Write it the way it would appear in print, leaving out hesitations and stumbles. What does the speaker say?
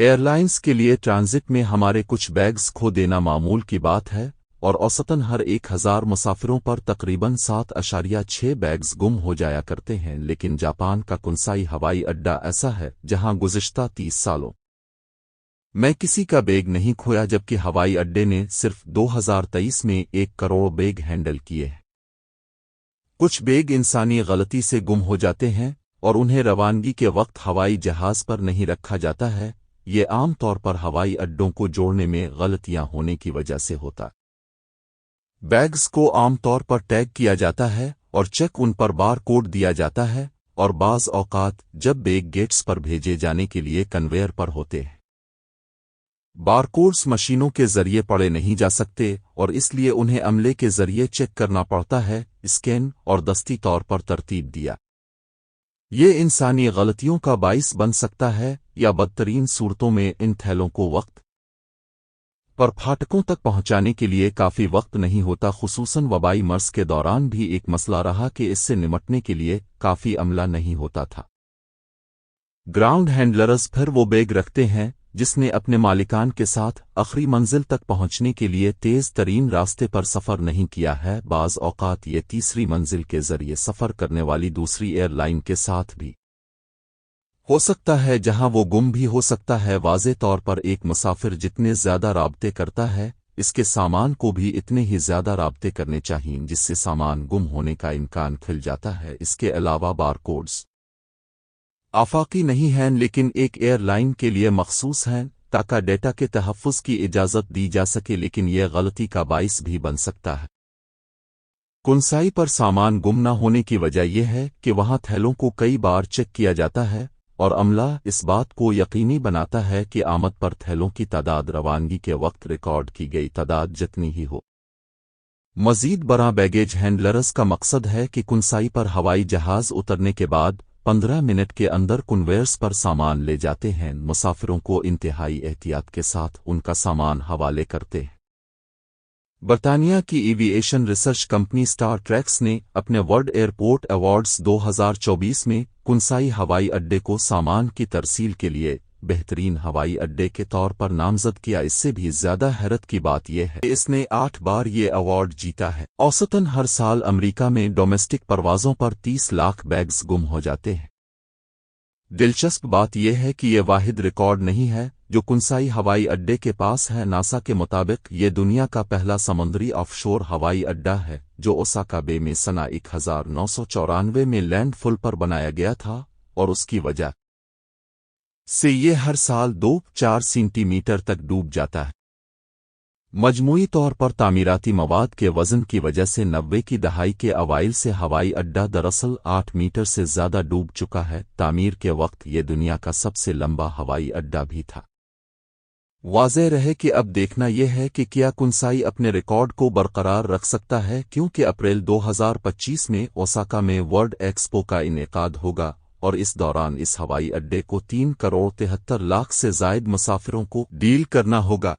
Year lines کے لیے transit میں ہمارے کچھ بیگز کھو دینا معمول کی بات ہے، اور اوسطاً ہر 1000 مسافروں پر تقریباً 7.6 بیگز گم ہو جایا کرتے ہیں، لیکن جاپان کا کنسائی ہوائی اڈہ ایسا ہے جہاں گزشتہ 30 سالوں میں کسی کا بیگ نہیں کھویا، جبکہ ہوائی اڈے نے صرف 2023 میں 1 کروڑ بیگ ہینڈل کیے ہیں۔ کچھ بیگ انسانی غلطی سے گم ہو جاتے ہیں اور انہیں روانگی کے وقت ہوائی جہاز پر نہیں رکھا جاتا ہے۔ یہ عام طور پر ہوائی اڈوں کو جوڑنے میں غلطیاں ہونے کی وجہ سے ہوتا ہے۔ بیگز کو عام طور پر ٹیگ کیا جاتا ہے اور چیک ان پر بار کوڈ دیا جاتا ہے، اور بعض اوقات جب بیگ گیٹس پر بھیجے جانے کے لیے کنویئر پر ہوتے ہیں، بارکوڈز مشینوں کے ذریعے پڑھے نہیں جا سکتے اور اس لیے انہیں عملے کے ذریعے چیک کرنا پڑتا ہے، اسکین اور دستی طور پر ترتیب دیا۔ یہ انسانی غلطیوں کا باعث بن سکتا ہے، یا بدترین صورتوں میں ان تھیلوں کو وقت پر پھاٹکوں تک پہنچانے کے لیے کافی وقت نہیں ہوتا۔ خصوصاً وبائی مرض کے دوران بھی ایک مسئلہ رہا کہ اس سے نمٹنے کے لیے کافی عملہ نہیں ہوتا تھا۔ گراؤنڈ ہینڈلرز پھر وہ بیگ رکھتے ہیں جس نے اپنے مالکان کے ساتھ آخری منزل تک پہنچنے کے لیے تیز ترین راستے پر سفر نہیں کیا ہے۔ بعض اوقات یہ تیسری منزل کے ذریعے سفر کرنے والی دوسری ایئر لائن کے ساتھ بھی ہو سکتا ہے، جہاں وہ گم بھی ہو سکتا ہے۔ واضح طور پر ایک مسافر جتنے زیادہ رابطے کرتا ہے، اس کے سامان کو بھی اتنے ہی زیادہ رابطے کرنے چاہئیں، جس سے سامان گم ہونے کا امکان کھل جاتا ہے۔ اس کے علاوہ بارکوڈز آفاقی نہیں ہیں، لیکن ایک ایئر لائن کے لیے مخصوص ہیں تاکہ ڈیٹا کے تحفظ کی اجازت دی جا سکے، لیکن یہ غلطی کا باعث بھی بن سکتا ہے۔ کنسائی پر سامان گم نہ ہونے کی وجہ یہ ہے کہ وہاں تھیلوں کو کئی بار چیک کیا جاتا ہے، اور عملہ اس بات کو یقینی بناتا ہے کہ آمد پر تھیلوں کی تعداد روانگی کے وقت ریکارڈ کی گئی تعداد جتنی ہی ہو۔ مزید برآں، بیگیج ہینڈلرز کا مقصد ہے کہ کنسائی پر ہوائی جہاز اترنے کے بعد 15 منٹ کے اندر کنویئرز پر سامان لے جاتے ہیں، مسافروں کو انتہائی احتیاط کے ساتھ ان کا سامان حوالے کرتے ہیں۔ برطانیہ کی aviation research company star treks نے اپنے ورلڈ ایئرپورٹ ایوارڈز 2024 میں کنسائی ہوائی اڈے کو سامان کی ترسیل کے لیے بہترین ہوائی اڈے کے طور پر نامزد کیا۔ اس سے بھی زیادہ حیرت کی بات یہ ہے کہ اس نے 8 بار یہ ایوارڈ جیتا ہے۔ اوسطاً ہر سال امریکہ میں ڈومیسٹک پروازوں پر 30 لاکھ بیگز گم ہو جاتے ہیں۔ دلچسپ بات یہ ہے کہ یہ واحد ریکارڈ نہیں ہے جو کنسائی ہوائی اڈے کے پاس ہے۔ ناسا کے مطابق یہ دنیا کا پہلا سمندری آف شور ہوائی اڈہ ہے، جو اوساکا بے میں سنہ 1994 میں لینڈ فل پر بنایا گیا تھا، اور اس کی وجہ سے یہ ہر سال 2-4 سینٹی میٹر تک ڈوب جاتا ہے۔ مجموعی طور پر تعمیراتی مواد کے وزن کی وجہ سے 90 کی دہائی کے اوائل سے ہوائی اڈہ دراصل 8 میٹر سے زیادہ ڈوب چکا ہے۔ تعمیر کے وقت یہ دنیا کا سب سے لمبا ہوائی اڈہ بھی تھا۔ واضح رہے کہ اب دیکھنا یہ ہے کہ کیا کنسائی اپنے ریکارڈ کو برقرار رکھ سکتا ہے، کیونکہ اپریل 2025 میں اوساکا میں ورلڈ ایکسپو کا انعقاد ہوگا، اور اس دوران اس ہوائی اڈے کو 3 کروڑ 73 لاکھ سے زائد مسافروں کو ڈیل کرنا ہوگا۔